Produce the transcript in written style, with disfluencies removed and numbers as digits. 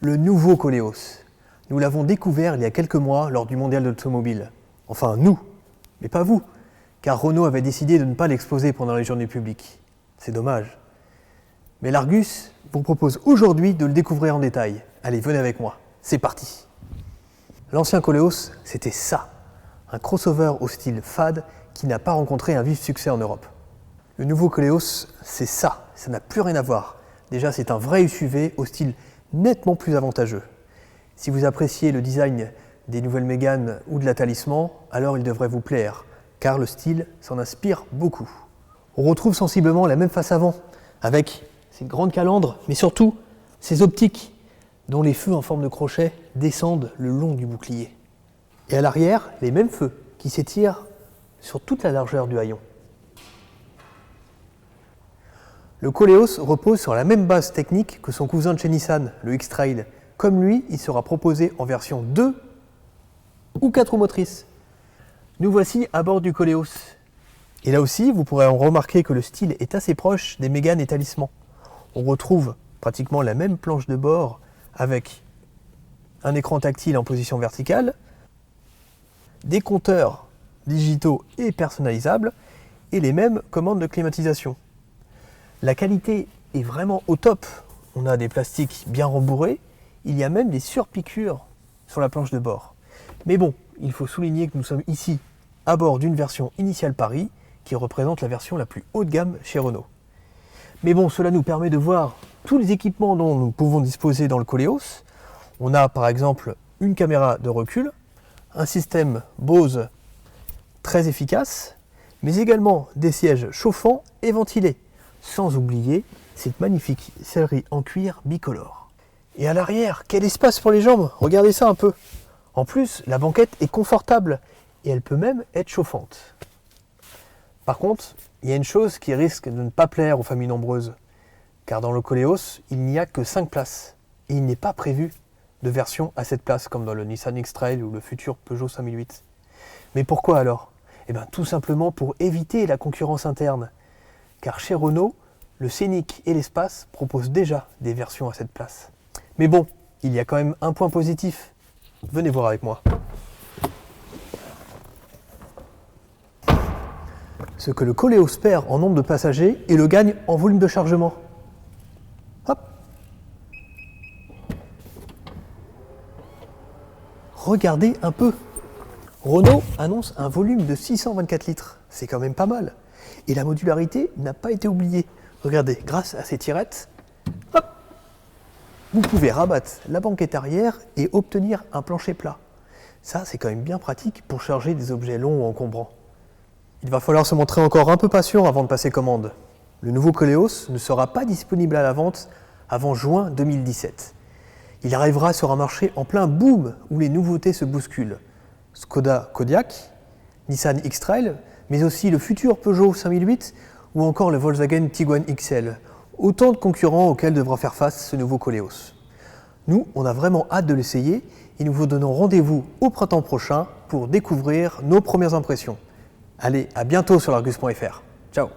Le nouveau Koleos. Nous l'avons découvert il y a quelques mois lors du mondial de l'automobile. Enfin, nous, mais pas vous, car Renault avait décidé de ne pas l'exposer pendant les journées publiques. C'est dommage. Mais l'Argus vous propose aujourd'hui de le découvrir en détail. Allez, venez avec moi, c'est parti. L'ancien Koleos, c'était ça, un crossover au style fade qui n'a pas rencontré un vif succès en Europe. Le nouveau Koleos, c'est ça n'a plus rien à voir. Déjà, c'est un vrai SUV au style nettement plus avantageux. Si vous appréciez le design des nouvelles Mégane ou de la Talisman, alors il devrait vous plaire, car le style s'en inspire beaucoup. On retrouve sensiblement la même face avant, avec ces grandes calandres, mais surtout ces optiques, dont les feux en forme de crochet descendent le long du bouclier. Et à l'arrière, les mêmes feux qui s'étirent sur toute la largeur du haillon. Le Koleos repose sur la même base technique que son cousin de chez Nissan, le X-Trail. Comme lui, il sera proposé en version 2 ou 4 roues motrices. Nous voici à bord du Koleos. Et là aussi, vous pourrez en remarquer que le style est assez proche des Mégane et Talisman. On retrouve pratiquement la même planche de bord avec un écran tactile en position verticale, des compteurs digitaux et personnalisables et les mêmes commandes de climatisation. La qualité est vraiment au top. On a des plastiques bien rembourrés. Il y a même des surpiqûres sur la planche de bord. Mais bon, il faut souligner que nous sommes ici à bord d'une version initiale Paris qui représente la version la plus haut de gamme chez Renault. Mais bon, cela nous permet de voir tous les équipements dont nous pouvons disposer dans le Koleos. On a par exemple une caméra de recul, un système Bose très efficace, mais également des sièges chauffants et ventilés. Sans oublier cette magnifique sellerie en cuir bicolore. Et à l'arrière, quel espace pour les jambes! Regardez ça un peu. En plus, la banquette est confortable et elle peut même être chauffante. Par contre, il y a une chose qui risque de ne pas plaire aux familles nombreuses. Car dans le Koleos, il n'y a que 5 places. Et il n'est pas prévu de version à 7 places comme dans le Nissan X-Trail ou le futur Peugeot 5008. Mais pourquoi alors? Eh bien tout simplement pour éviter la concurrence interne. Car chez Renault, le Scénic et l'Espace proposent déjà des versions à 7 places. Mais bon, il y a quand même un point positif. Venez voir avec moi. Ce que le Koleos perd en nombre de passagers et le gagne en volume de chargement. Hop. Regardez un peu. Renault annonce un volume de 624 litres. C'est quand même pas mal. Et la modularité n'a pas été oubliée. Regardez, grâce à ces tirettes, hop, vous pouvez rabattre la banquette arrière et obtenir un plancher plat. Ça, c'est quand même bien pratique pour charger des objets longs ou encombrants. Il va falloir se montrer encore un peu patient avant de passer commande. Le nouveau Koleos ne sera pas disponible à la vente avant juin 2017. Il arrivera sur un marché en plein boom où les nouveautés se bousculent. Skoda Kodiaq, Nissan X-Trail, mais aussi le futur Peugeot 5008 ou encore le Volkswagen Tiguan XL. Autant de concurrents auxquels devra faire face ce nouveau Koleos. Nous, on a vraiment hâte de l'essayer et nous vous donnons rendez-vous au printemps prochain pour découvrir nos premières impressions. Allez, à bientôt sur l'Argus.fr. Ciao!